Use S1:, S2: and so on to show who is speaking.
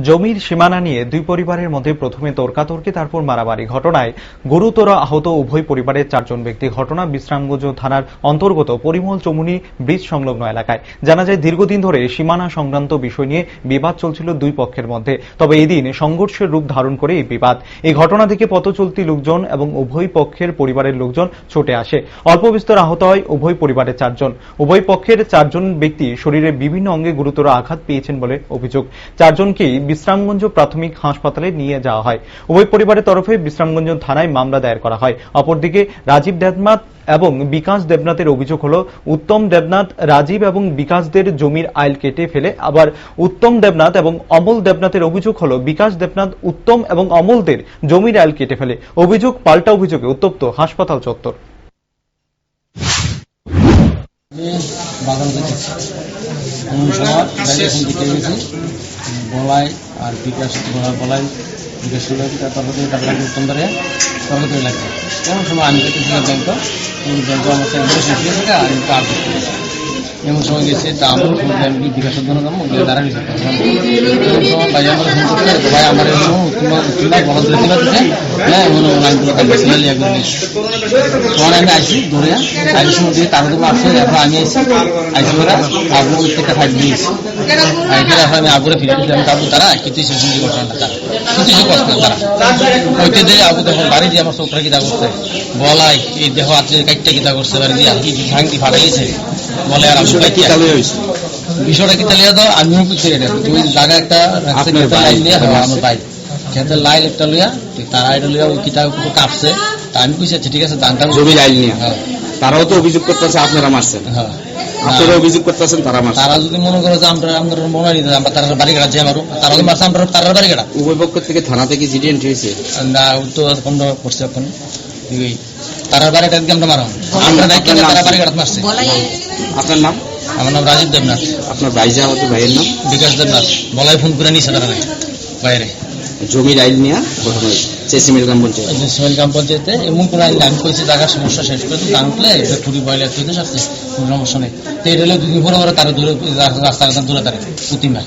S1: জমির সীমানা নিয়ে দুই পরিবারের মধ্যে প্রথমে তর্কাতর্কি, তারপর মারামারি ঘটনায় গুরুতর আহত উভয় পরিবারের 4 জন ব্যক্তি। ঘটনা বিশ্রামগঞ্জ থানার অন্তর্গত পরিমল চমুনি ব্রিজ সংলগ্ন এলাকায়। জানা যায়, দীর্ঘদিন ধরে সীমানা সংক্রান্ত বিষয় নিয়ে বিবাদ চলছিল দুই পক্ষের মধ্যে। তবে এদিন সংঘর্ষের রূপ ধারণ করে এই বিবাদ। এই ঘটনা থেকে পথচলতি লোকজন এবং উভয় পক্ষের পরিবারের লোকজন ছুটে আসে। অল্প বিস্তর আহত হয় উভয় পরিবারের 4 জন। উভয় পক্ষের 4 জন ব্যক্তি শরীরে বিভিন্ন অঙ্গে গুরুতর আঘাত পেয়েছেন বলে অভিযোগ। 4 জনকেই বিশ্রামগঞ্জ প্রাথমিক হাসপাতালে নিয়ে যাওয়া হয়। উভয় পরিবারের তরফে বিশ্রামগঞ্জ থানায় মামলা দায়ের করা হয়। অপরদিকে রাজীব দেবনাথ এবং বিকাশ দেবনাথের অভিযোগ হলো, উত্তম দেবনাথ রাজীব এবং বিকাশদের জমির আইল কেটে ফেলে। আবার উত্তম দেবনাথ এবং অমল দেবনাথের অভিযোগ হলো, বিকাশ দেবনাথ উত্তম এবং অমলদের জমির আইল কেটে ফেলে। অভিযোগ পাল্টা অভিযোগে উত্তপ্ত হাসপাতাল চত্বর।
S2: বলাই আর বিকাশ বলাই বিকাশ উত্তম ধরে তরকারি লাগে এমন সময় আমি ব্যাংক ব্যাংক আমার থেকে আর এমন সময় গেছে তা আমার বিকাশের জন্য দাঁড়াই সময় ভাই আমার ফোন করতে ভাই আমার তখন আমি আসি ধরে আইসি সময় দিয়ে তার তোমার আসছে এখন আমি আসছি আইসি ওরা আগুন থেকে ফাইট দিয়েছি আমি আগুনে ফিরে আমি তাবু তারা কিছু সঙ্গে ঘটনা তারা কিছু করছে তারা ওইতে দিয়ে আবু তখন বাড়ি দিয়ে আমার চোখটা কিতা করছে বলাই এই দেহ আত্মীয় কাইটটা কিতা করছে বাড়ি দিয়ে কি ভাঙি ফাটা গেছে বলে আর বিষয়টা কি তাহলে তো আমিও পিছিয়ে ওই জায়গা একটা আমার ভাই খেতে লাইল একটা লইয়া তারা এটা লইয়া ওই কিতা কাঁপছে তা আমি বুঝেছি ঠিক আছে দানটা
S3: জমি লাইল নিয়ে তারাও তো অভিযোগ করতেছে আপনারা মারছেন। হ্যাঁ, আপনারা অভিযোগ করতেছেন তারা মারছে।
S2: তারা যদি মনে করে যে আমরা মনে নিতে আমরা তারা বাড়ি কাটা যে আমারও তারা তো মারছে আমরা তারা বাড়ি কাটা।
S3: উভয় পক্ষ থেকে থানা থেকে জিডি এন্ট্রি হয়েছে
S2: না তো কম করছে এখন তারা বাড়ি কাটকে আমরা মারা আমরা দেখি তারা বাড়ি কাটা মারছে।
S3: আপনার নাম?
S2: আমার নাম রাজীব দেবনাথ।
S3: আপনার ভাই যা হতো ভাইয়ের নাম?
S2: বিকাশ দেবনাথ। বলাই ফোন করে নিয়েছে তারা বাইরে
S3: জমির আইল নিয়ে গঠন হয়েছে চেসিমেল গ্রাম পঞ্চায়েত।
S2: চেসিমেল গ্রাম পঞ্চায়েতে এমন কোনো আইন আমি কইছি জায়গার সমস্যা শেষ করে দিই জানলে টুরি বয়লা তুই তো আসছে কোনো সমস্যা নেই। তো এটা হলে 2 দিন পরে তারা দূরে রাস্তাঘাট দূরে তারা প্রতিমা